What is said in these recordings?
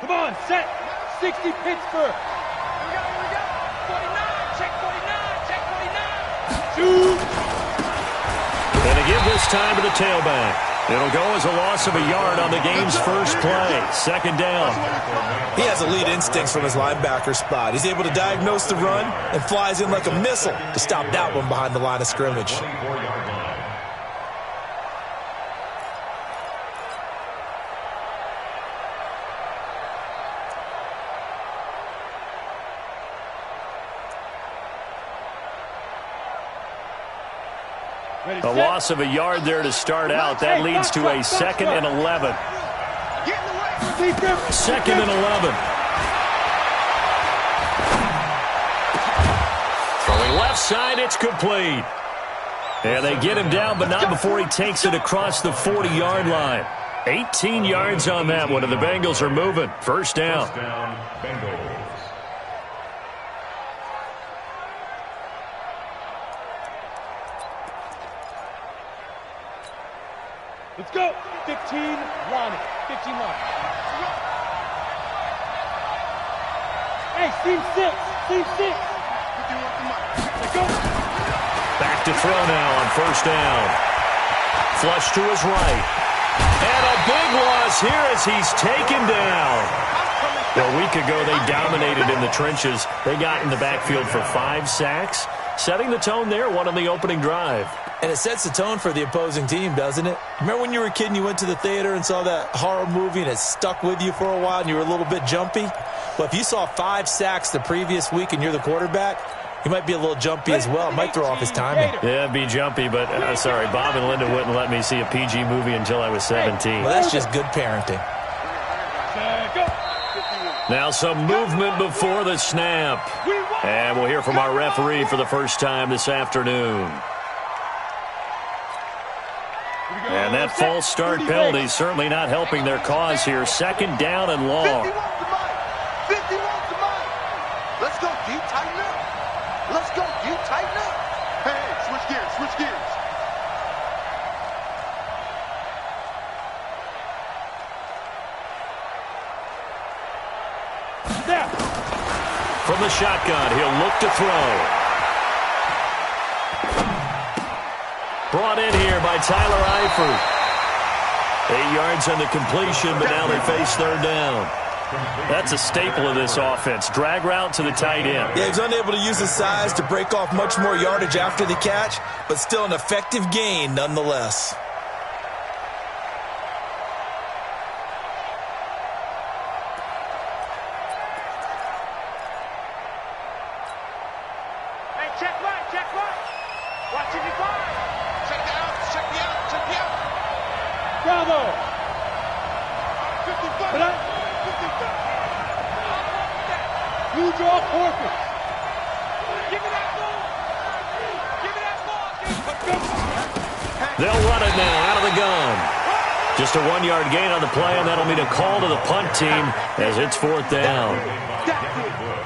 Come on, set. 60 Pittsburgh. Here we go. 49, check 49, check 49. Shoot. And to give this time to the tailback. It'll go as a loss of a yard on the game's first play. Second down. He has elite instincts from his linebacker spot. He's able to diagnose the run and flies in like a missile to stop that one behind the line of scrimmage. A loss of a yard there to start out. That leads to a 2nd and 11. Second and 11. Throwing left side, it's complete. And they get him down, but not before he takes it across the 40-yard line. 18 yards on that one, and the Bengals are moving. First down. Bengals. Let's go. 15, Ronnie. 15 line. Hey, team 6. Team 6. Let's go. Back to throw now on first down. Flush to his right. And a big loss here as he's taken down. Well, a week ago, they dominated in the trenches. They got in the backfield for 5 sacks. Setting the tone there, one on the opening drive. And it sets the tone for the opposing team, doesn't it? Remember when you were a kid and you went to the theater and saw that horror movie and it stuck with you for a while and you were a little bit jumpy? Well, if you saw 5 sacks the previous week and you're the quarterback, you might be a little jumpy as well. It might throw off his timing. Yeah, it'd be jumpy, but sorry, Bob and Linda wouldn't let me see a PG movie until I was 17. Well, that's just good parenting. Now some movement before the snap. And we'll hear from our referee for the first time this afternoon. And that false start penalty certainly not helping their cause here. Second down and long. 50 wants the money. Let's go, D. Tighten up. Let's go, D. Tighten up. Hey, switch gears, switch gears. Snap. From the shotgun, he'll look to throw. Brought in here by Tyler Eifert. 8 yards on the completion, but now they face third down. That's a staple of this offense. Drag route to the tight end. Yeah, he's unable to use his size to break off much more yardage after the catch, but still an effective gain nonetheless. Hey, check right, check right. Watch it, fire. Check the out, check the out, check the out. Bravo. 55. You draw forfeit. Give me that ball. Give me that ball. They'll run it now out of the gun. Just a 1-yard gain on the play, and that'll mean a call to the punt team as it's fourth down.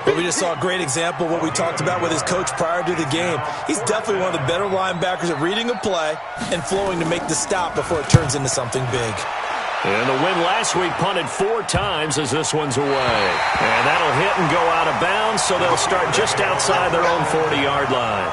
But we just saw a great example of what we talked about with his coach prior to the game. He's definitely one of the better linebackers at reading a play and flowing to make the stop before it turns into something big. And the win last week punted 4 times as this one's away. And that'll hit and go out of bounds, so they'll start just outside their own 40-yard line.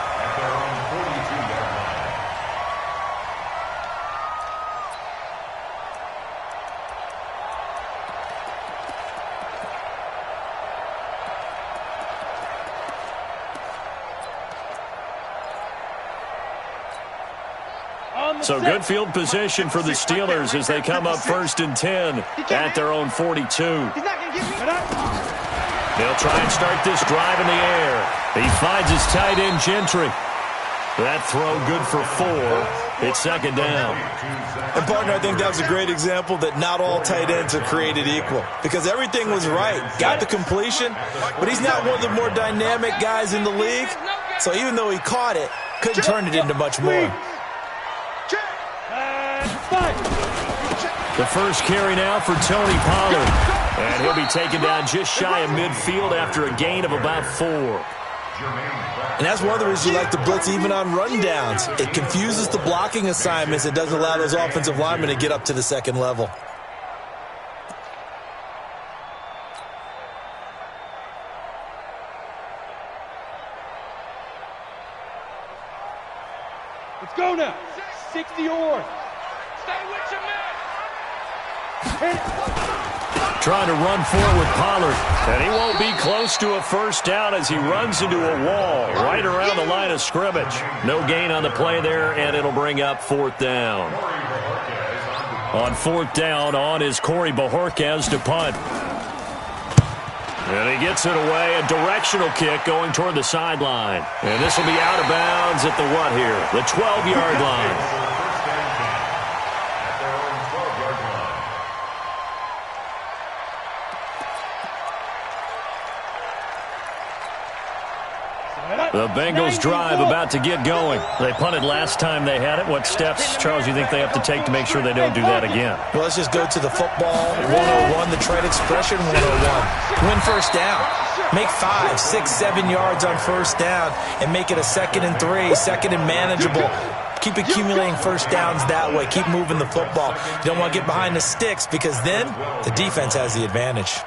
So good field position for the Steelers as they come up 1st and 10 at their own 42. He's not going to give me They'll try and start this drive in the air. He finds his tight end, Gentry. That throw good for 4. It's second down. And, partner, I think that was a great example that not all tight ends are created equal because everything was right. Got the completion, but he's not one of the more dynamic guys in the league. So even though he caught it, couldn't turn it into much more. The first carry now for Tony Pollard. And he'll be taken down just shy of midfield after a gain of about 4. And that's one of the reasons you like to blitz even on rundowns. It confuses the blocking assignments. It doesn't allow those offensive linemen to get up to the second level. Let's go now. 60 yards. Stay with your man. Trying to run forward with Pollard. And he won't be close to a first down as he runs into a wall right around the line of scrimmage. No gain on the play there, and it'll bring up fourth down. On fourth down, on is Corey Bojorquez to punt. And he gets it away, a directional kick going toward the sideline. And this will be out of bounds at the what here? The 12-yard line. The Bengals drive about to get going. They punted last time they had it. What steps, Charles, you think they have to take to make sure they don't do that again? Well, let's just go to the football 101, the trade expression 101. Win first down. Make 5, 6, 7 yards on first down and make it a 2nd and 3, 2nd and manageable. Keep accumulating first downs that way. Keep moving the football. You don't want to get behind the sticks because then the defense has the advantage.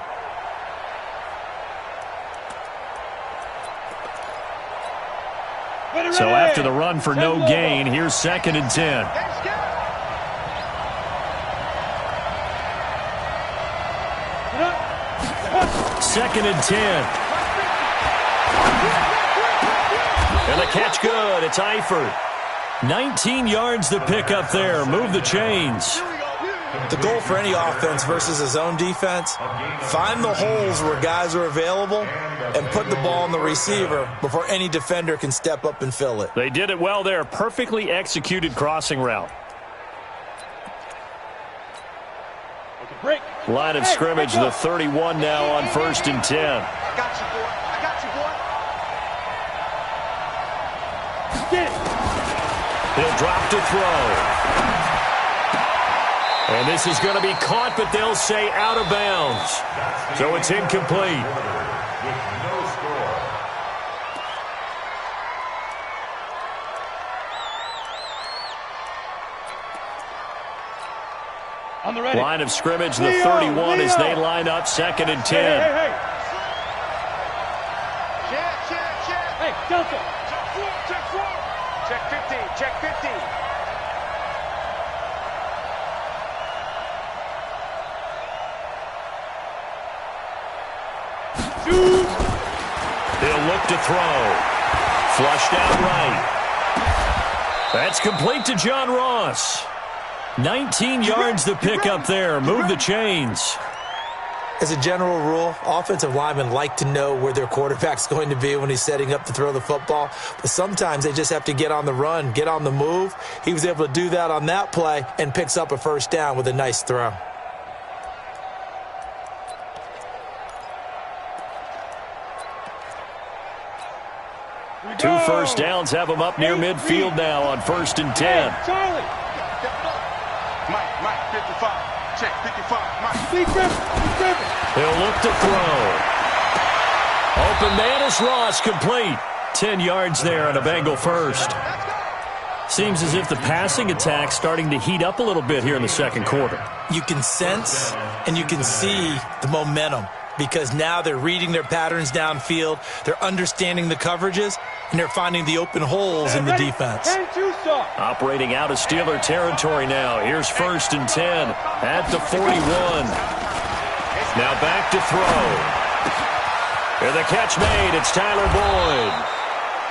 So after the run for no gain, here's 2nd and 10. Second and 10. And the catch good. It's Eifert. 19 yards to pick up there. Move the chains. The goal for any offense versus a zone defense, find the holes where guys are available and put the ball on the receiver before any defender can step up and fill it. They did it well there. Perfectly executed crossing route. Line of scrimmage, the 31 now on 1st and 10. I got you, boy. I got you, boy. Get it. He'll drop to throw. And this is going to be caught, but they'll say out of bounds. So it's incomplete. On the ready. Line of scrimmage, the 31 as they line up 2nd and 10. Hey. Check. Hey, Delta. Check 4. Check 50. Check 50. He'll look to throw. Flushed out right. That's complete to John Ross. 19 yards to pick up there. Move the chains. As a general rule, offensive linemen like to know where their quarterback's going to be when he's setting up to throw the football. But sometimes they just have to get on the run, get on the move. He was able to do that on that play and picks up a first down with a nice throw. Two first downs have them up near midfield now on 1st and 10. Hey, Charlie. Mike, 55. Check 55. Mike. Be Griffin. He'll look to throw. Open man is Ross, complete. 10 yards there on a Bengal first. Seems as if the passing attack's starting to heat up a little bit here in the second quarter. You can sense and you can see the momentum because now they're reading their patterns downfield, they're understanding the coverages, and they're finding the open holes in the defense. Operating out of Steeler territory now. Here's 1st and 10 at the 41. Now back to throw. And the catch made. It's Tyler Boyd.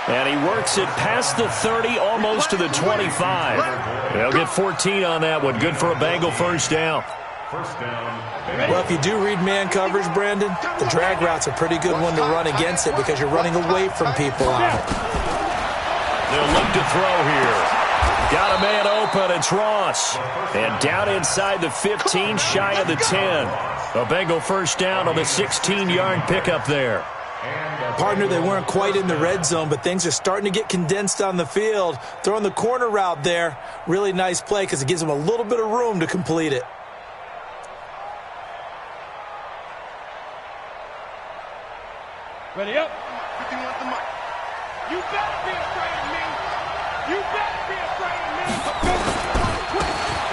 And he works it past the 30, almost to the 25. They'll get 14 on that one. Good for a Bengal first down. Well, if you do read man coverage, Brandon, the drag route's a pretty good one to run against it because you're running away from people on it. They'll look to throw here. Got a man open. It's Ross. And down inside the 15, shy of the 10. A Bengal first down on the 16-yard pickup there. Partner, they weren't quite in the red zone, but things are starting to get condensed on the field. Throwing the corner route there, really nice play because it gives them a little bit of room to complete it. Ready up. 51 to Mike. You better be afraid of me. You better be afraid of me.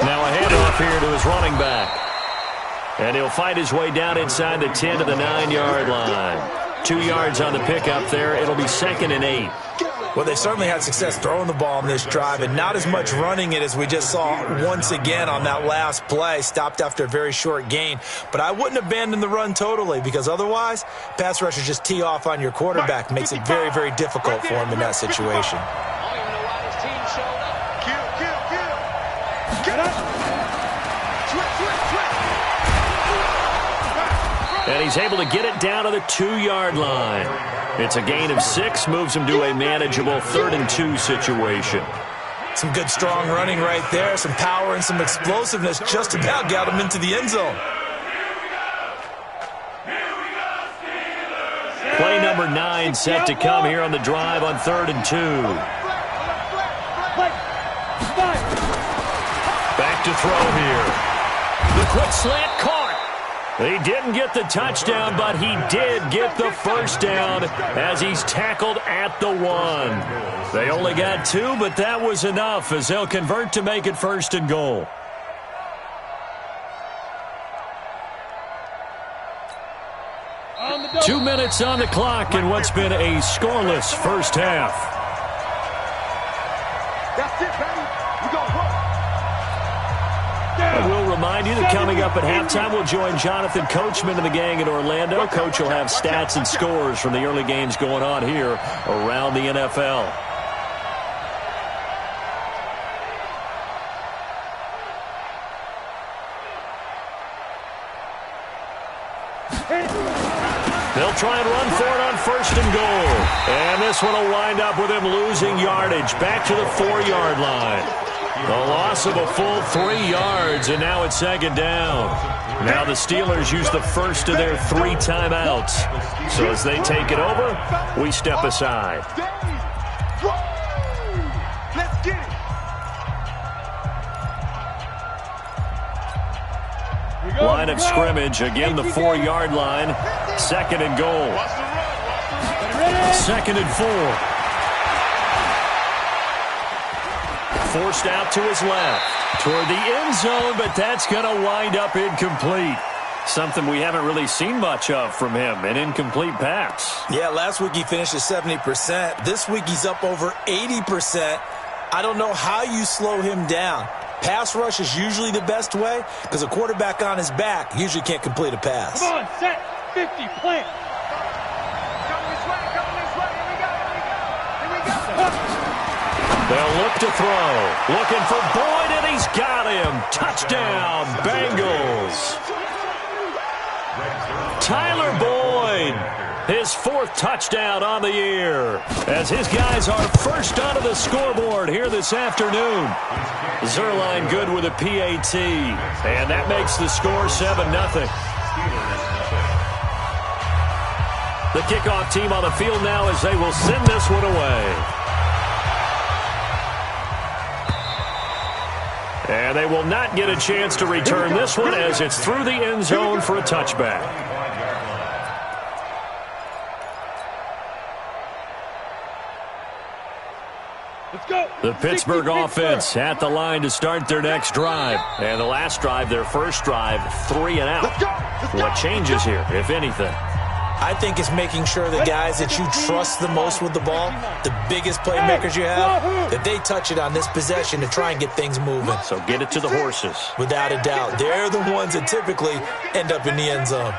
Now a handoff here to his running back. And he'll fight his way down inside the 10 to the 9-yard line. 2 yards on the pickup there. It'll be 2nd and 8. Well, they've certainly had success throwing the ball in this drive and not as much running it as we just saw once again on that last play. Stopped after a very short gain. But I wouldn't abandon the run totally because otherwise, pass rushers just tee off on your quarterback. Makes it very, very difficult for him in that situation. And he's able to get it down to the 2-yard line. It's a gain of 6, moves him to a manageable 3rd and 2 situation. Some good, strong running right there. Some power and some explosiveness just about got him into the end zone. Play number 9 set to come here on the drive on 3rd and 2. Back to throw here. The quick slant caught. He didn't get the touchdown, but he did get the first down as he's tackled at the 1. They only got 2, but that was enough as they'll convert to make it 1st and goal. On 2 minutes on the clock in what's been a scoreless first half. That's it, baby. We're going to work. And we'll remind you that coming up at halftime, we'll join Jonathan Coachman and the gang in Orlando. Coach will have stats and scores from the early games going on here around the NFL. They'll try and run for it on 1st and goal. And this one will wind up with him losing yardage back to the 4-yard line. A loss of a full 3 yards, and now it's 2nd down. Now the Steelers use the first of their 3 timeouts. So as they take it over, we step aside. Let's get it. Line of scrimmage, again the 4-yard line. 2nd and goal. 2nd and 4. Forced out to his left toward the end zone, but that's going to wind up incomplete. Something we haven't really seen much of from him, an incomplete pass. Yeah, last week he finished at 70%. This week he's up over 80%. I don't know how you slow him down. Pass rush is usually the best way because a quarterback on his back usually can't complete a pass. Come on, set, 50, plant. They'll look to throw. Looking for Boyd, and he's got him. Touchdown, Bengals. Tyler Boyd, his 4th touchdown on the year, as his guys are first onto the scoreboard here this afternoon. Zerline good with a PAT, and that makes the score 7-0. The kickoff team on the field now as they will send this one away. And they will not get a chance to return this one as it's through the end zone for a touchback. Let's go. The Pittsburgh offense at the line to start their next drive. And the last drive, their first drive, 3 and out. What changes here, if anything? I think it's making sure the guys that you trust the most with the ball, the biggest playmakers you have, that they touch it on this possession to try and get things moving. So get it to the horses. Without a doubt. They're the ones that typically end up in the end zone.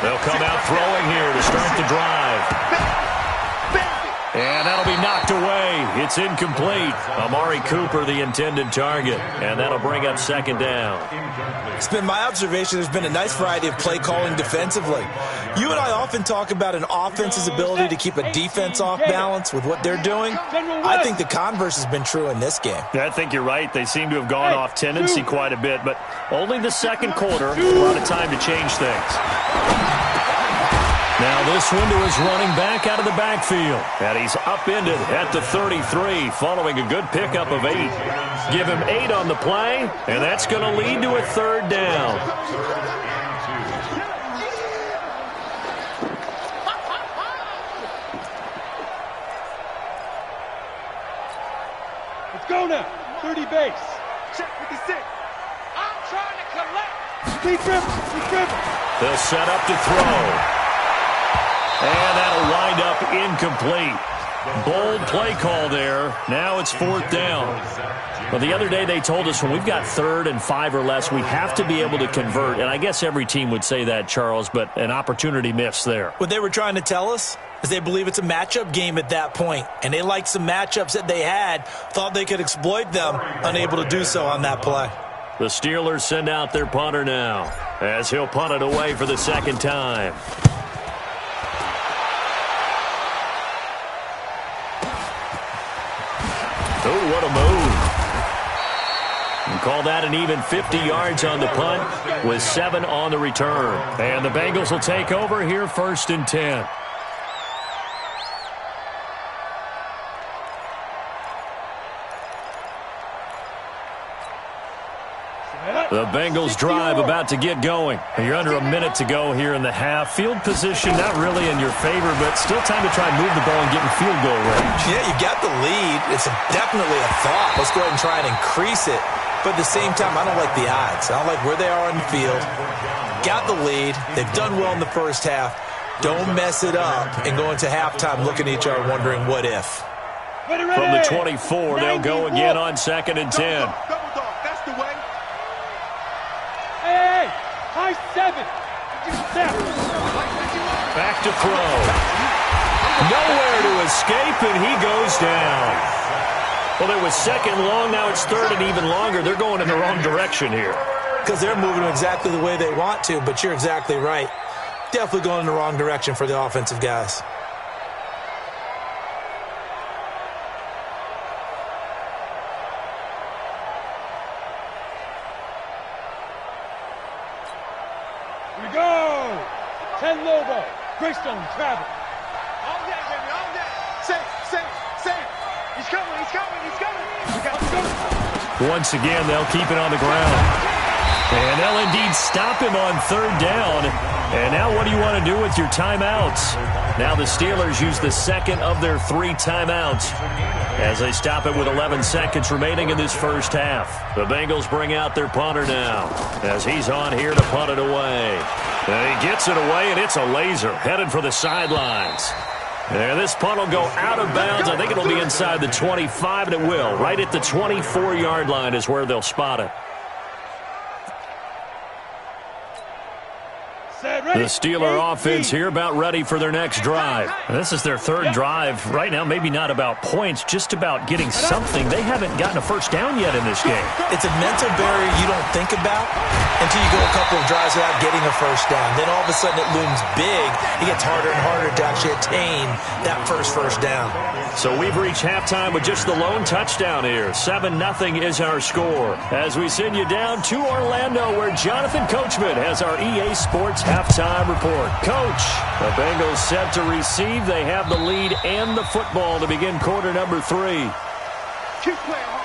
They'll come out throwing here to start the drive. And that'll be knocked away. It's incomplete. Amari Cooper, the intended target. And that'll bring up 2nd down. It's been my observation there's been a nice variety of play calling defensively. You and I often talk about an offense's ability to keep a defense off balance with what they're doing. I think the converse has been true in this game. I think you're right. They seem to have gone off tendency quite a bit, but only the 2nd quarter, a lot of time to change things. Now this one to his running back out of the backfield. And he's upended at the 33 following a good pickup of 8. Give him 8 on the play, and that's going to lead to a 3rd down. Let's go now. 30 base. Check 56. I'm trying to collect. Deep dribble. They'll set up to throw. And that'll wind up incomplete. Bold play call there. Now it's 4th down. Well, the other day they told us when we've got 3rd and 5 or less, we have to be able to convert. And I guess every team would say that, Charles, but an opportunity missed there. What they were trying to tell us is they believe it's a matchup game at that point. And they liked some matchups that they had, thought they could exploit them, unable to do so on that play. The Steelers send out their punter now as he'll punt it away for the 2nd time. Oh, what a move. And call that an even 50 yards on the punt with 7 on the return. And the Bengals will take over here 1st and 10. The Bengals drive about to get going. You're under a minute to go here in the half. Field position not really in your favor, but still time to try and move the ball and get in field goal range. Yeah, you got the lead. It's definitely a thought. Let's go ahead and try and increase it. But at the same time, I don't like the odds. I don't like where they are on the field. Got the lead. They've done well in the first half. Don't mess it up and go into halftime looking at each other wondering what if. From the 24, they'll go again on 2nd and 10. That's the way. Hey, high 7. Back to throw. Nowhere to escape, and he goes down. Well, it was 2nd long. Now it's 3rd and even longer. They're going in the wrong direction here. Because they're moving exactly the way they want to, but you're exactly right. Definitely going in the wrong direction for the offensive guys. Here we go. 10 Lobo. Greystone, travel. All day, baby, all day. Safe. He's coming. Once again, they'll keep it on the ground. And they'll indeed stop him on 3rd down. And now what do you want to do with your timeouts? Now the Steelers use the 2nd of their 3 timeouts as they stop it with 11 seconds remaining in this first half. The Bengals bring out their punter now as he's on here to punt it away. And he gets it away, and it's a laser headed for the sidelines. And this punt will go out of bounds. I think it'll be inside the 25, and it will. Right at the 24-yard line is where they'll spot it. The Steeler offense here about ready for their next drive. This is their 3rd drive. Right now, maybe not about points, just about getting something. They haven't gotten a first down yet in this game. It's a mental barrier you don't think about until you go a couple of drives without getting a first down. Then all of a sudden it looms big. It gets harder and harder to actually attain that first down. So we've reached halftime with just the lone touchdown here. 7-0 is our score. As we send you down to Orlando, where Jonathan Coachman has our EA Sports halftime report. Coach, the Bengals set to receive. They have the lead and the football to begin quarter number 3. Keep playing hard.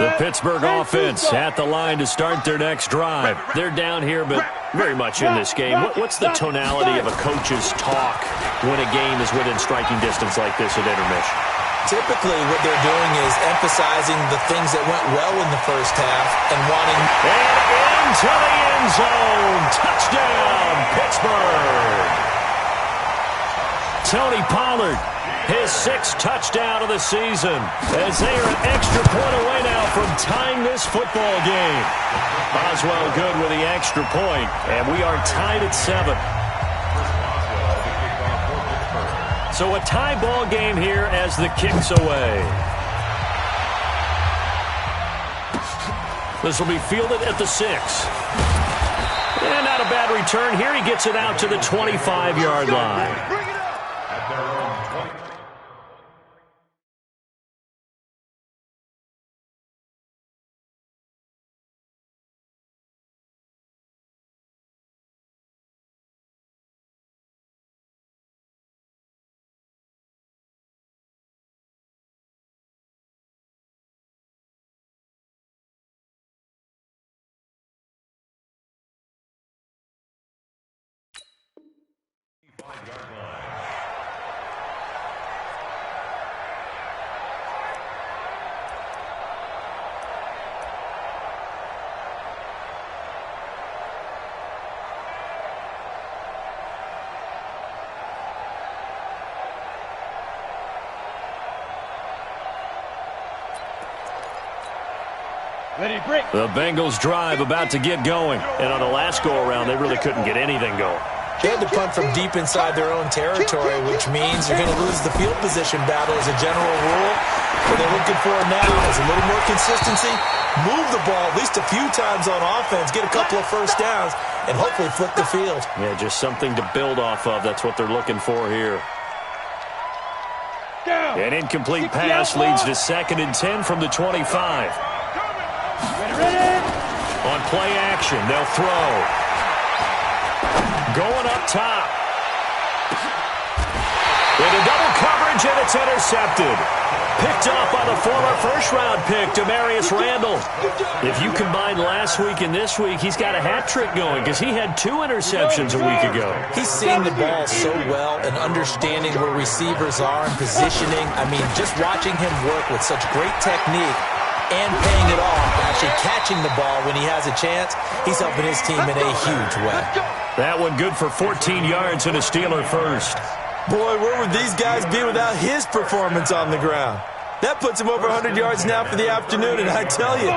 The Pittsburgh offense at the line to start their next drive. They're down here, but very much in this game. What's the tonality of a coach's talk when a game is within striking distance like this at intermission? Typically, what they're doing is emphasizing the things that went well in the first half and wanting... And into the end zone. Touchdown, Pittsburgh. Tony Pollard, his 6th touchdown of the season, as they are an extra point away now from tying this football game. Boswell good with the extra point, and we are tied at 7. So a tie ball game here as the kick's away. This will be fielded at the 6. And not a bad return here. He gets it out to the 25-yard line. Ready, break. The Bengals drive about to get going. And on the last go-around, they really couldn't get anything going. They had to punt from deep inside their own territory, which means you're going to lose the field position battle as a general rule. What they're looking for now is a little more consistency, move the ball at least a few times on offense, get a couple of first downs, and hopefully flip the field. Yeah, just something to build off of. That's what they're looking for here. An incomplete pass leads to 2nd and 10 from the 25. Ready. On play action, they'll throw. Going up top. Into double coverage, and it's intercepted. Picked off by the former first-round pick, Demarius Randall. If you combine last week and this week, he's got a hat trick going because he had 2 interceptions a week ago. He's seeing the ball so well and understanding where receivers are and positioning. I mean, just watching him work with such great technique and paying it off, actually catching the ball when he has a chance, he's helping his team in a huge way. That one good for 14 yards and a Steeler first. Boy, where would these guys be without his performance on the ground? That puts him over 100 yards now for the afternoon, and I tell you,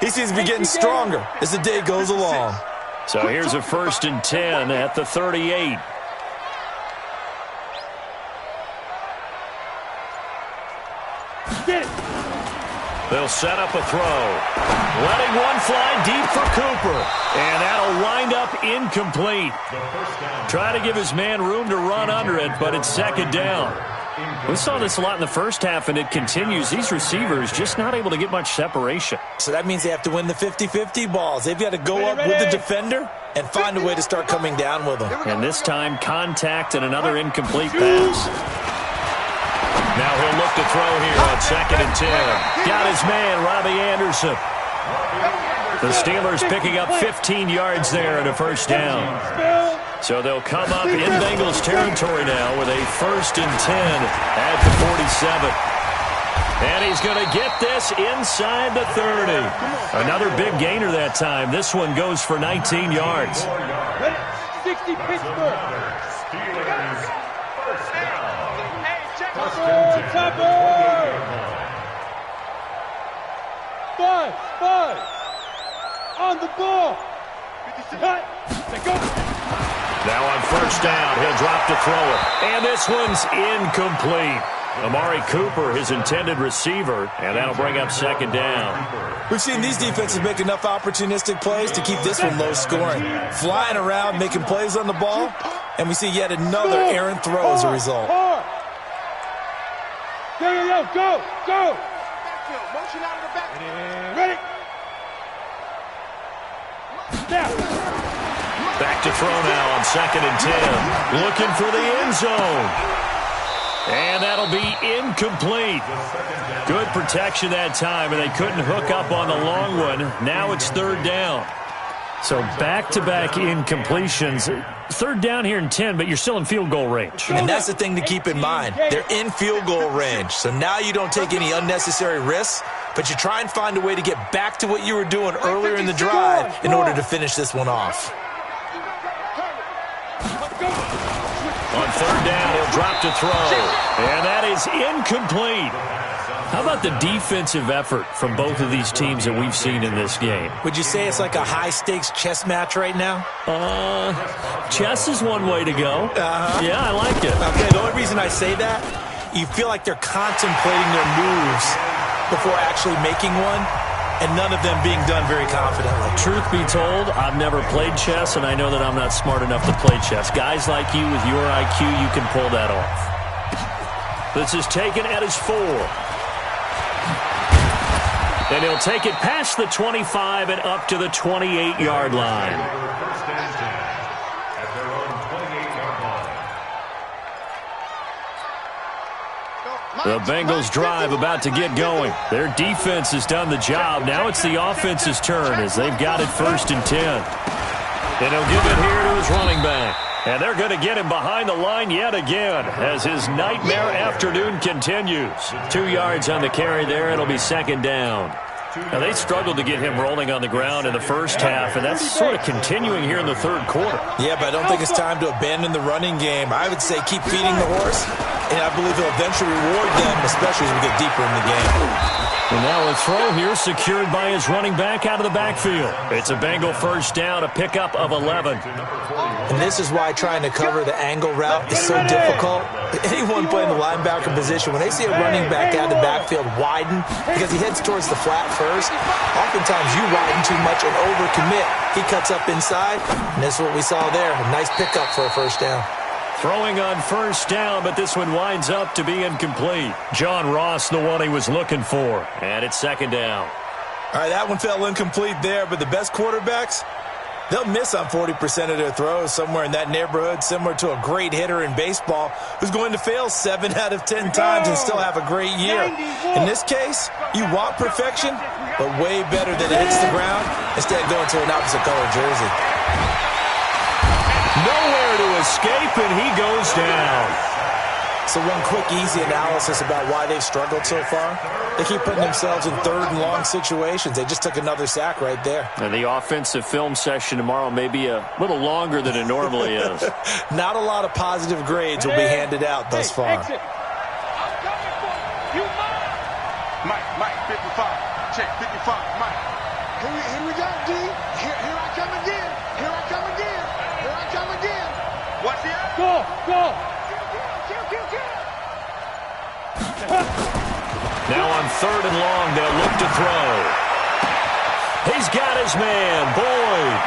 he seems to be getting stronger as the day goes along. So here's a 1st and 10 at the 38. They'll set up a throw. Letting one fly deep for Cooper. And that'll wind up incomplete. Try to give his man room to run under it, but it's 2nd down. We saw this a lot in the first half, and it continues. These receivers just not able to get much separation. So that means they have to win the 50-50 balls. They've got to go up with the defender and find a way to start coming down with them. And this time, contact and another incomplete pass. Now he'll look to throw here on 2nd and 10. Got his man, Robbie Anderson. The Steelers picking up 15 yards there and a 1st down. So they'll come up in Bengals territory now with a 1st and 10 at the 47. And he's going to get this inside the 30. Another big gainer that time. This one goes for 19 yards. 60 Pittsburgh. Topper. 5. On the ball. Now on 1st down, he'll drop to throw it. And this one's incomplete. Amari Cooper, his intended receiver, and that'll bring up 2nd down. We've seen these defenses make enough opportunistic plays to keep this one low scoring. Flying around, making plays on the ball, and we see yet another errant throw as a result. Go. Motion out of the back. Ready. Now. Back to throw now on 2nd and 10. Looking for the end zone. And that'll be incomplete. Good protection that time, and they couldn't hook up on the long one. Now it's 3rd down. So back-to-back incompletions. 3rd down here and 10, but you're still in field goal range. And that's the thing to keep in mind. They're in field goal range. So now you don't take any unnecessary risks, but you try and find a way to get back to what you were doing earlier in the drive in order to finish this one off. On 3rd down, he'll drop to throw. And that is incomplete. How about the defensive effort from both of these teams that we've seen in this game? Would you say it's like a high-stakes chess match right now? Chess is one way to go. Yeah, I like it. Okay, the only reason I say that, you feel like they're contemplating their moves before actually making one, and none of them being done very confidently. Truth be told, I've never played chess, and I know that I'm not smart enough to play chess. Guys like you with your IQ, you can pull that off. This is taken at his 4. And he'll take it past the 25 and up to the 28-yard line. The Bengals drive about to get going. Their defense has done the job. Now it's the offense's turn as they've got it 1st and 10. And he'll give it here to his running back. And they're going to get him behind the line yet again as his nightmare afternoon continues. 2 yards on the carry there. It'll be 2nd down. Now, they struggled to get him rolling on the ground in the first half, and that's sort of continuing here in the 3rd quarter. Yeah, but I don't think it's time to abandon the running game. I would say keep feeding the horse, and I believe he'll eventually reward them, especially as we get deeper in the game. And now a throw here secured by his running back out of the backfield. It's a Bengal first down, a pickup of 11. And this is why trying to cover the angle route is so difficult. Anyone playing the linebacker position, when they see a running back out of the backfield widen because he heads towards the flat first, oftentimes you widen too much and overcommit. He cuts up inside, and this is what we saw there. A nice pickup for a first down. Throwing on first down, but this one winds up to be incomplete. John Ross, the one he was looking for. And it's second down. All right, that one fell incomplete there, but the best quarterbacks, they'll miss on 40% of their throws, somewhere in that neighborhood, similar to a great hitter in baseball who's going to fail 7 out of 10 times and still have a great year. In this case, you want perfection, but way better than it hits the ground, instead of going to an opposite color jersey. Nowhere to escape, and he goes down. So one quick, easy analysis about why they've struggled so far. They keep putting themselves in third and long situations. They just took another sack right there. And the offensive film session tomorrow may be a little longer than it normally is. Not a lot of positive grades will be handed out thus far. Exit. I'm coming for you. You mine. Mike, 55. Check, 55, Mike. Here we go, D. Here I come again. Here I come again. Here I come again. What's the other? Go. Now on third and long, they'll look to throw. He's got his man, Boyd.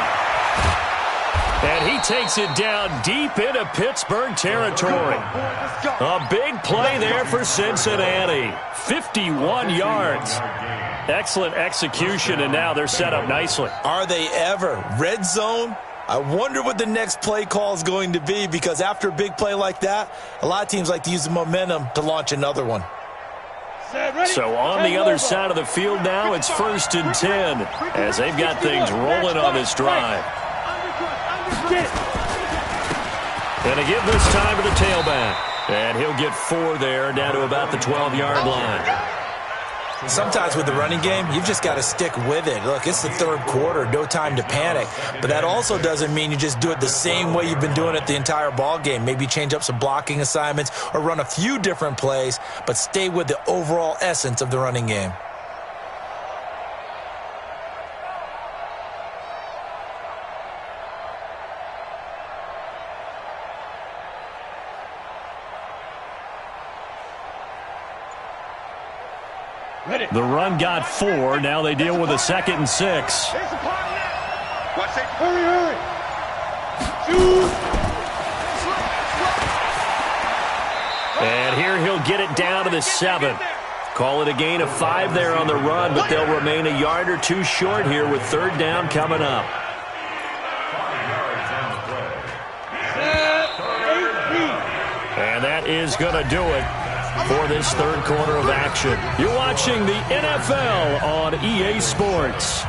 And he takes it down deep into Pittsburgh territory. A big play there for Cincinnati. 51 yards. Excellent execution, and now they're set up nicely. Are they ever? Red zone? I wonder what the next play call is going to be, because after a big play like that, a lot of teams like to use the momentum to launch another one. So on the other side of the field now, it's 1st and 10 as they've got things rolling on this drive. And to give this time to the tailback. And he'll get 4 there, down to about the 12-yard line. Sometimes with the running game, you've just got to stick with it. Look, it's the third quarter, no time to panic. But that also doesn't mean you just do it the same way you've been doing it the entire ball game. Maybe change up some blocking assignments or run a few different plays, but stay with the overall essence of the running game. The run got 4. Now they deal with a 2nd and 6. Hurry. Shoot. And here he'll get it down to the 7. Call it a gain of 5 there on the run, but they'll remain a yard or 2 short here with third down coming up. And that is going to do it for this third quarter of action. You're watching the NFL on EA Sports.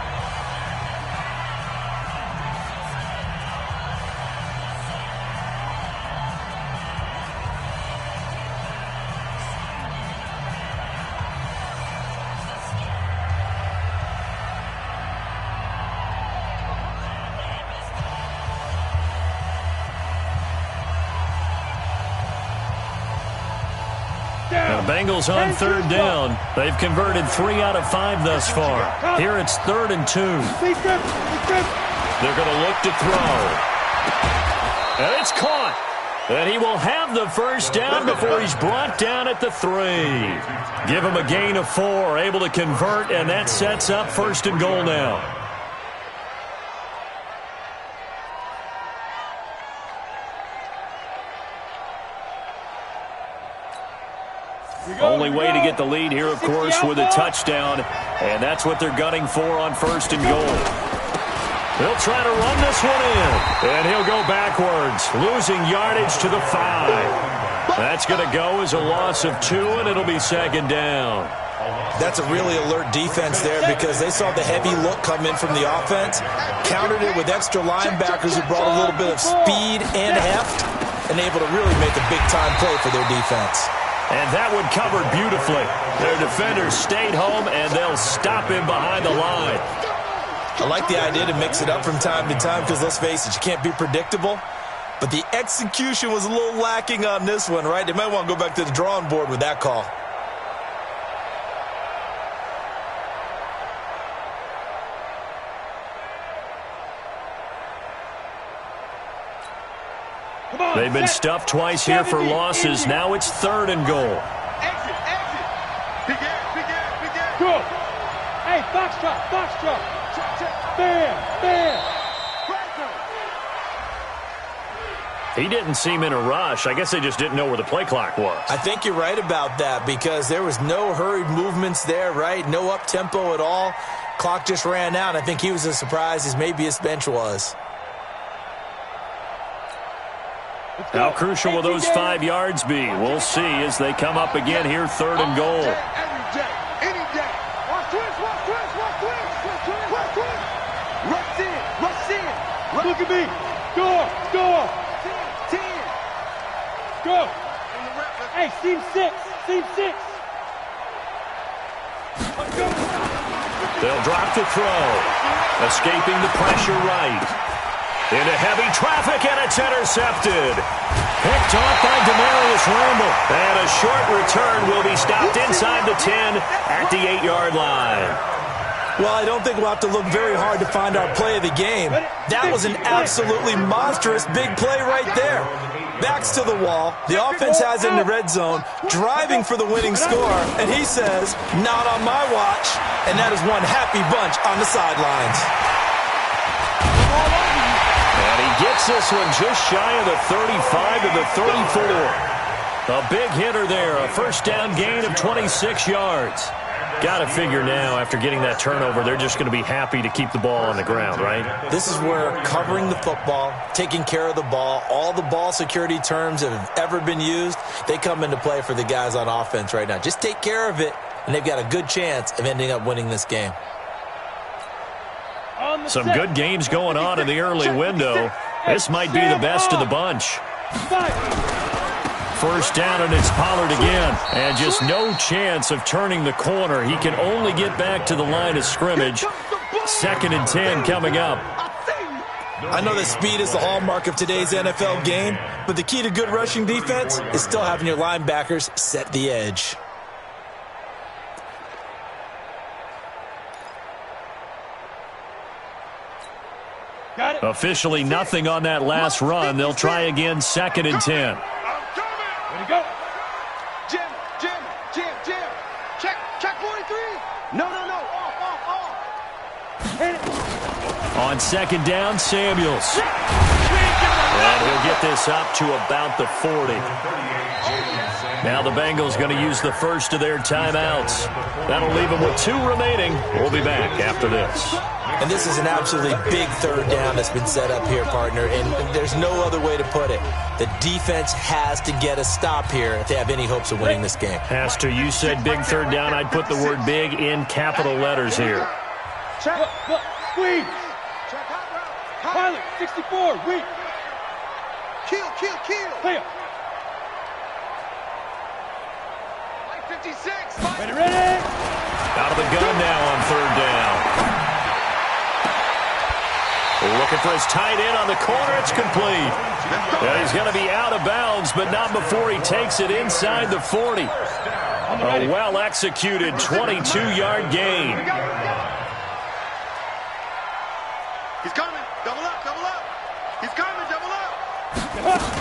Bengals on third down. They've converted 3 out of 5 thus far. Here it's 3rd and 2. They're going to look to throw. And it's caught. And he will have the first down before he's brought down at the 3. Give him a gain of 4, able to convert, and that sets up 1st and goal now. Only way to get the lead here, of course, with a touchdown. And that's what they're gunning for on 1st and goal. They'll try to run this one in. And he'll go backwards, losing yardage to the 5. That's going to go as a loss of 2, and it'll be 2nd down. That's a really alert defense there, because they saw the heavy look come in from the offense, countered it with extra linebackers who brought a little bit of speed and heft, and able to really make a big-time play for their defense. And that one covered beautifully. Their defenders stayed home, and they'll stop him behind the line. I like the idea to mix it up from time to time, because let's face it, you can't be predictable. But the execution was a little lacking on this one, right? They might want to go back to the drawing board with that call. They've been stuffed twice here for losses. Now it's 3rd and goal. Exit, exit. Big air. Go. Hey, foxtrot. Bam. He didn't seem in a rush. I guess they just didn't know where the play clock was. I think you're right about that because there was no hurried movements there, right? No up-tempo at all. Clock just ran out. I think he was as surprised as maybe his bench was. How crucial will those 5 yards be? We'll see as they come up again here, 3rd and goal. Every day, any day. Watch twist. Rush in. Look at me. Score. 10. Go. Hey, seam 6. They'll drop the throw. Escaping the pressure right. Into heavy traffic, and it's intercepted. Picked off by Demarius Randall. And a short return will be stopped inside the 10 at the 8-yard line. Well, I don't think we'll have to look very hard to find our play of the game. That was an absolutely monstrous big play right there. Backs to the wall. The offense has in the red zone, driving for the winning score. And he says, not on my watch. And that is one happy bunch on the sidelines. And he gets this one just shy of the 35 to the 34. A big hitter there, a first down gain of 26 yards. Got to figure now, after getting that turnover, they're just going to be happy to keep the ball on the ground, right? This is where covering the football, taking care of the ball, all the ball security terms that have ever been used, they come into play for the guys on offense right now. Just take care of it, and they've got a good chance of ending up winning this game. Some good games going on in the early window. This might be the best of the bunch. First down, and it's Pollard again. And just no chance of turning the corner. He can only get back to the line of scrimmage. 2nd and 10 coming up. I know that speed is the hallmark of today's NFL game, but the key to good rushing defense is still having your linebackers set the edge. Officially nothing on that last run. They'll try again, 2nd and 10. Ready to go. Jim. Check 43. No. Off. Hit it. On 2nd down, Samuels. And he'll get this up to about the 40. Now the Bengals going to use the first of their timeouts. That'll leave them with 2 remaining. We'll be back after this. And this is an absolutely big 3rd down that's been set up here, partner, and there's no other way to put it. The defense has to get a stop here if they have any hopes of winning this game. Has to. You said big 3rd down. I'd put the word big in capital letters here. Look, squeeze. Pilot, 64, weak. Kill. Clear. 56. Ready. Out of the gun now on 3rd down. Looking for his tight end on the corner. It's complete. And he's going to be out of bounds, but not before he takes it inside the 40. A well-executed 22-yard gain. He's coming. Double up. He's coming. Double up.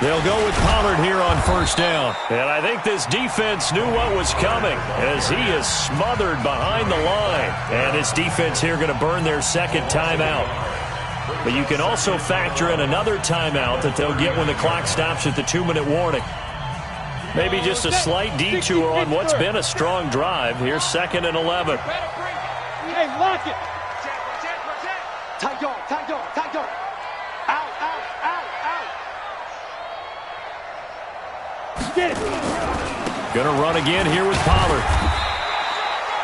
They'll go with Pollard here on 1st down. And I think this defense knew what was coming as he is smothered behind the line. And this defense here going to burn their 2nd timeout. But you can also factor in another timeout that they'll get when the clock stops at the 2-minute warning. Maybe just a slight detour on what's been a strong drive. Here's 2nd and 11. Hey, lock it. Tight dog. Out. Get it. Gonna run again here with Pollard.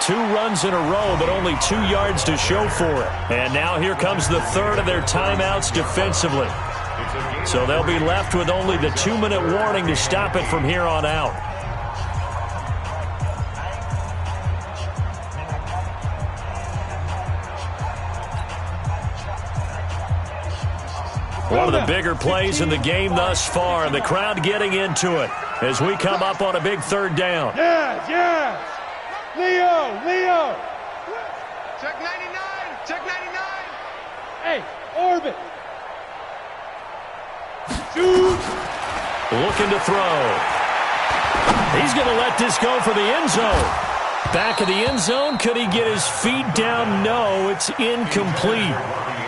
2 runs in a row, but only 2 yards to show for it. And now here comes the 3rd of their timeouts defensively. So they'll be left with only the 2-minute warning to stop it from here on out. One of the bigger plays in the game thus far, and the crowd getting into it as we come up on a big 3rd down. Yes. Leo. Check 99. Hey, orbit. Shoot Looking to throw. He's going to let this go for the end zone. Back of the end zone. Could he get his feet down? No, it's incomplete.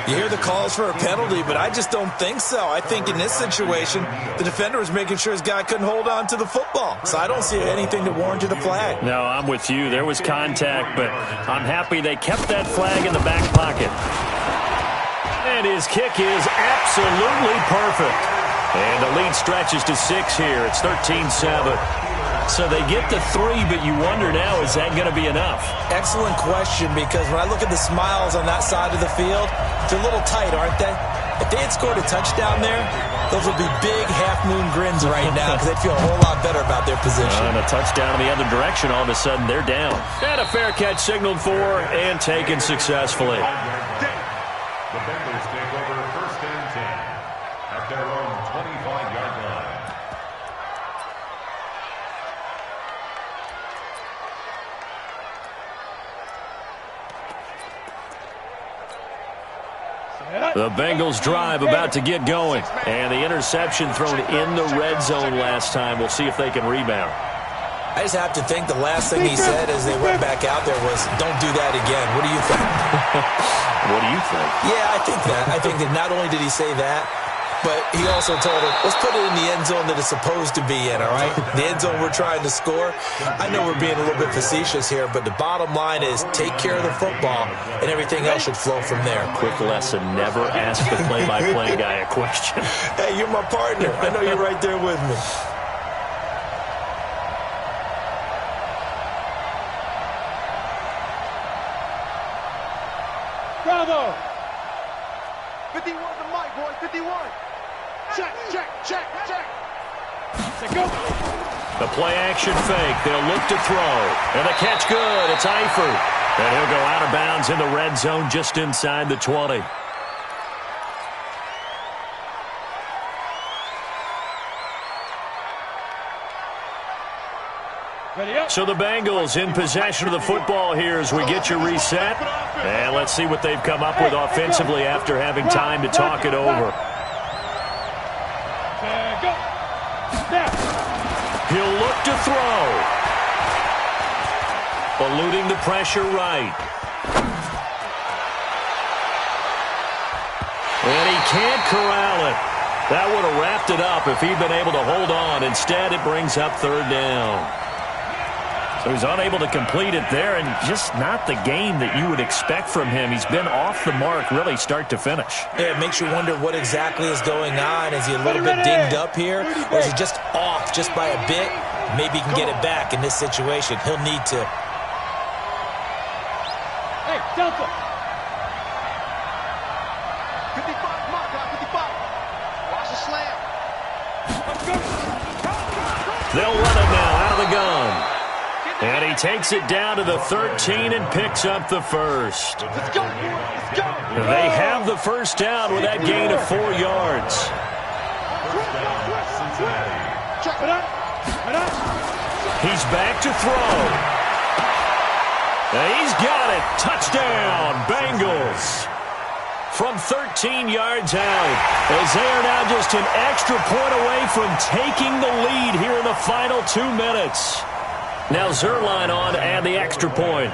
You hear the calls for a penalty, but I just don't think so. I think in this situation, the defender was making sure his guy couldn't hold on to the football. So I don't see anything that warranted a flag. No, I'm with you. There was contact, but I'm happy they kept that flag in the back pocket. And his kick is absolutely perfect. And the lead stretches to 6 here. It's 13-7. So they get the 3, but you wonder now, is that going to be enough? Excellent question, because when I look at the smiles on that side of the field, they're a little tight, aren't they? If they had scored a touchdown there, those would be big half-moon grins right now because they'd feel a whole lot better about their position. And a touchdown in the other direction, all of a sudden they're down. And a fair catch signaled for and taken successfully. The Bengals take over 1st and 10 at their own 25-yard line. The Bengals drive about to get going. And the interception thrown in the red zone last time. We'll see if they can rebound. I just have to think the last thing he said as they went back out there was, don't do that again. What do you think? What do you think? Yeah, I think that. I think that not only did he say that, but he also told him, let's put it in the end zone that it's supposed to be in, all right? The end zone we're trying to score. I know we're being a little bit facetious here, but the bottom line is take care of the football, and everything else should flow from there. Quick lesson, never ask the play-by-play guy a question. Hey, you're my partner. I know you're right there with me. Bravo! 51 the mic, boys, 51. Check, check, check, check. Say go! The play-action fake. They'll look to throw. And the catch good. It's Eifert. And he'll go out of bounds in the red zone just inside the 20. So the Bengals in possession of the football here as we get you reset. And let's see what they've come up with offensively after having time to talk it over. He'll look to throw. Eluding the pressure right. And he can't corral it. That would have wrapped it up if he'd been able to hold on. Instead, it brings up 3rd down. So he's unable to complete it there, and just not the game that you would expect from him. He's been off the mark really start to finish. Yeah, it makes you wonder what exactly is going on. Is he a little bit dinged up here, or is he just off just by a bit? Maybe he can get it back in this situation. He'll need to. Hey, Delta! 55, mark out, 55. Watch the slam. They'll run it now out of the gun. And he takes it down to the 13 and picks up the first. Let's go, let's go. They have the first down with that gain of 4 yards. Check it out. He's back to throw. And he's got it. Touchdown, Bengals. From 13 yards out, as they are now just an extra point away from taking the lead here in the final 2 minutes. Now Zerline on to add the extra point.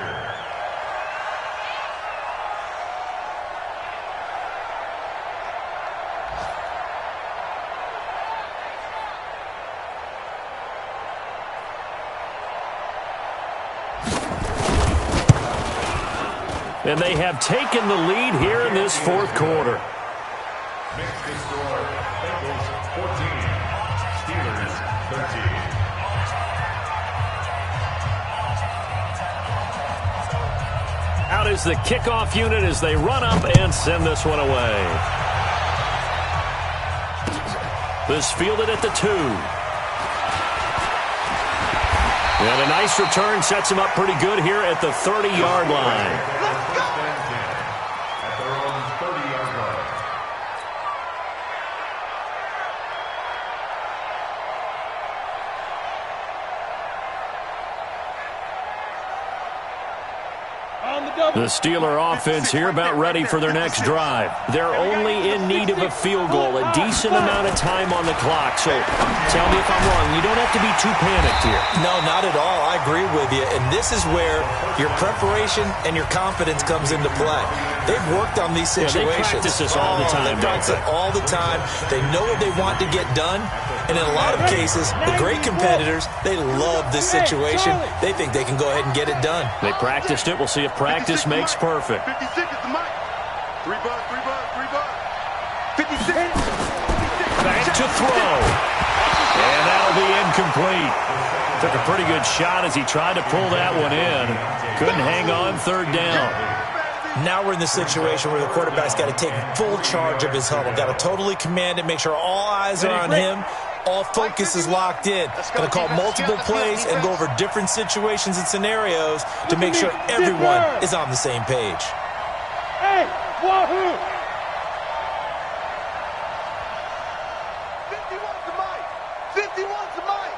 And they have taken the lead here in this 4th quarter. Makes the score Bengals 14, Steelers 13. Out is the kickoff unit as they run up and send this one away. This fielded at the 2. And a nice return sets him up pretty good here at the 30-yard line. At their own 30-yard line. On the The Steeler offense here about ready for their next drive. They're only in need of a field goal, a decent amount of time on the clock. So tell me if I'm wrong. You don't have to be too panicked here. No, not at all. I agree with you. And this is where your preparation and your confidence comes into play. They've worked on these situations. They practice this all the time. They practice it all the time. They know what they want to get done. And in a lot of cases, the great competitors, they love this situation. They think they can go ahead and get it done. They practiced it. We'll see if practice makes perfect. 56 is the mic. 3 bucks, 3 bucks, 3 bucks. 56. Back to throw. And that'll be incomplete. Took a pretty good shot as he tried to pull that one in. Couldn't hang on, third down. Now we're in the situation where the quarterback's got to take full charge of his huddle. Got to totally command it, make sure all eyes are on him. All focus is locked in. Going to call multiple plays and go over different situations and scenarios to make sure everyone is on the same page. Hey, wahoo! 51's the mic. 51's the mic.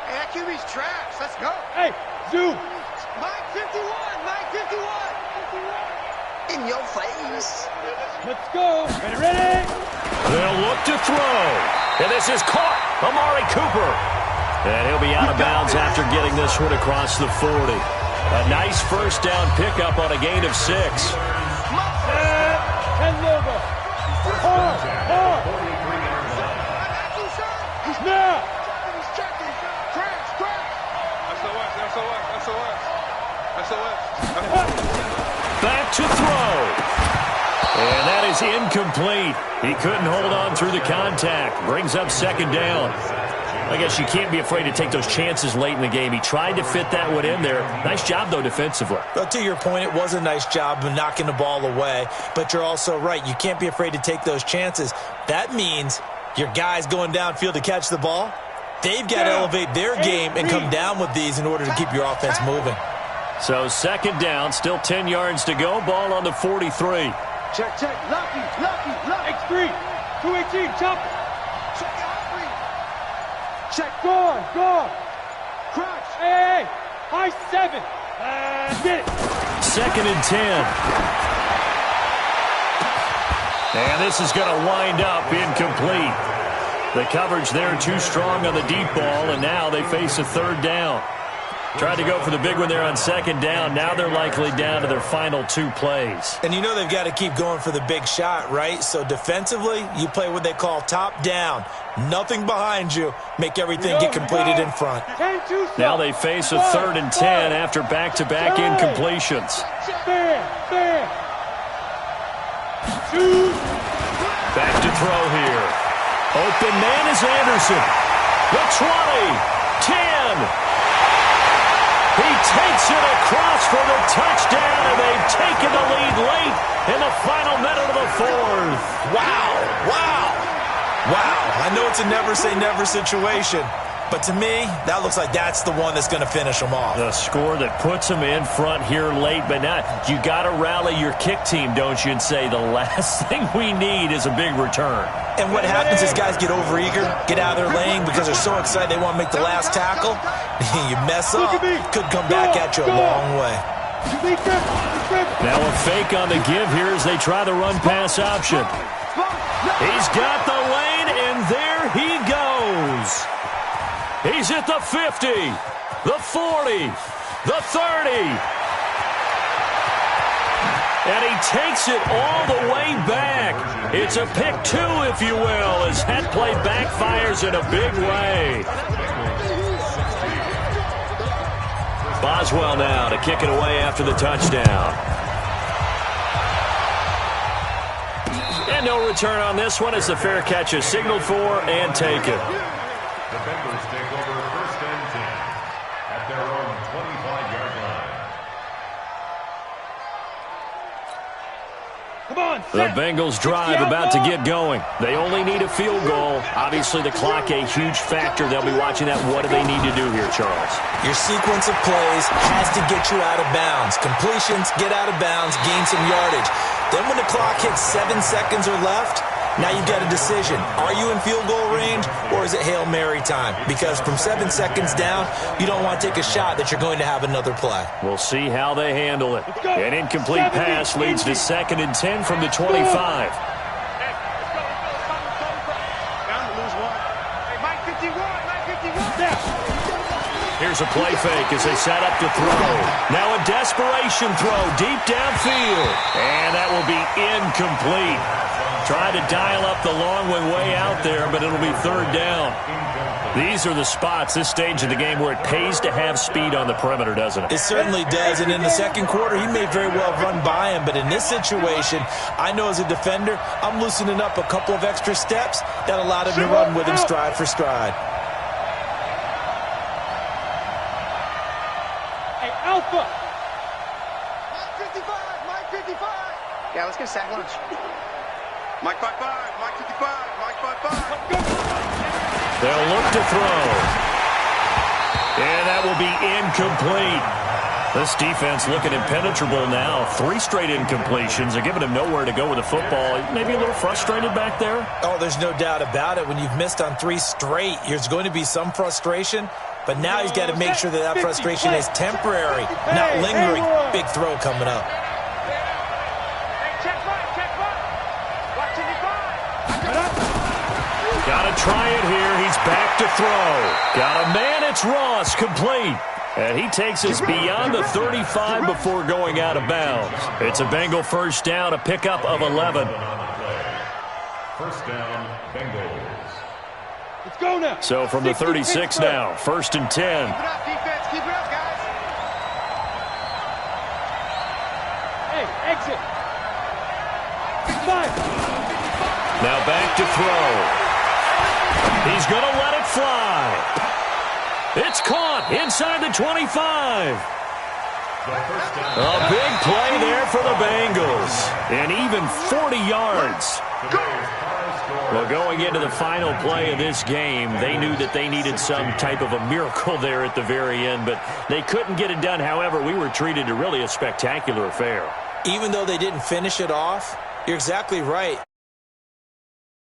Hey, that QB's trash. Let's go. Hey, zoom! Mike 51, Mike 51. In your face. Let's go! Ready? They'll look to throw. And this is caught. Amari Cooper. And he'll be out of bounds after getting this one across the 40. A nice first down pickup on a gain of 6. And logo. Hard. Now. He's checking. Crash. SOS. Back to throw. And that is incomplete. He couldn't hold on through the contact. Brings up second down. I guess you can't be afraid to take those chances late in the game. He tried to fit that one in there. Nice job, though, defensively. But to your point, it was a nice job of knocking the ball away. But you're also right. You can't be afraid to take those chances. That means your guys going downfield to catch the ball, they've got to elevate their game and come down with these in order to keep your offense moving. So second down, still 10 yards to go. Ball on the 43. Check. Lucky. X3. 218. Chop. Check. Gone. Crouch. Hey. High 7. Get it. Second and 10. And this is going to wind up incomplete. The coverage there too strong on the deep ball, and now they face a third down. Tried to go for the big one there on second down. Now they're likely down to their final 2 plays. And you know they've got to keep going for the big shot, right? So defensively, you play what they call top down. Nothing behind you. Make everything get completed in front. Now they face a third and 10 after back-to-back incompletions. Back to throw here. Open man is Anderson. The 20, 10. He takes it across for the touchdown, and they've taken the lead late in the final minute of the 4th. Wow. I know it's a never-say-never situation, but to me, that looks like that's the one that's going to finish them off. The score that puts them in front here late, but now you got to rally your kick team, don't you, and say the last thing we need is a big return. And what happens is guys get overeager, get out of their lane because they're so excited they want to make the last tackle. You mess up, could come back at you a long way. Now a fake on the give here as they try the run-pass option. He's got the lane, and there he goes. He's at the 50, the 40, the 30. And he takes it all the way back. It's a pick 2, if you will, as that play backfires in a big way. Boswell now to kick it away after the touchdown. And no return on this one as the fair catch is signaled for and taken. The Bengals take over first and 10 at their own 25-yard line. Come on, The Bengals drive about to get going. They only need a field goal. Obviously, the clock a huge factor. They'll be watching that. What do they need to do here, Charles? Your sequence of plays has to get you out of bounds. Completions, get out of bounds, gain some yardage. Then when the clock hits 7 seconds or left, Now you've got a decision. Are you in field goal range, or is it Hail Mary time? Because from 7 seconds down, you don't want to take a shot that you're going to have another play. We'll see how they handle it. An incomplete pass leads to 2nd and 10 from the 25. Here's a play fake as they set up to throw. Now a desperation throw deep downfield. And that will be incomplete. Tried to dial up the long one way out there, but it'll be 3rd down. These are the spots, this stage of the game, where it pays to have speed on the perimeter, doesn't it? It certainly does, and in the second quarter, he may very well run by him, but in this situation, I know as a defender, I'm loosening up a couple of extra steps that allowed him to run with him stride for stride. Hey, Alpha! Mike 55, Mike 55. Yeah, let's get a sack lunch. Mike 55, Mike 55, Mike 55. They'll look to throw. And that will be incomplete. This defense looking impenetrable now. 3 straight incompletions. They're giving him nowhere to go with the football. Maybe a little frustrated back there? Oh, there's no doubt about it. When you've missed on 3 straight, there's going to be some frustration. But now he's got to make sure that frustration is temporary, not lingering. Big throw coming up. Got to try it here. He's back to throw. Got a man. It's Ross, complete. And he takes us beyond the 35 before going out of bounds. It's a Bengal first down, a pickup of 11. First down, Bengals. Let's go now. So from the 36 now, 1st and 10. Keep it up, defense. Keep it up, guys. Hey, exit. 5. Now back to throw. He's going to let it fly. It's caught inside the 25. A big play there for the Bengals. And even 40 yards. Well, going into the final play of this game, they knew that they needed some type of a miracle there at the very end, but they couldn't get it done. However, we were treated to really a spectacular affair. Even though they didn't finish it off, you're exactly right.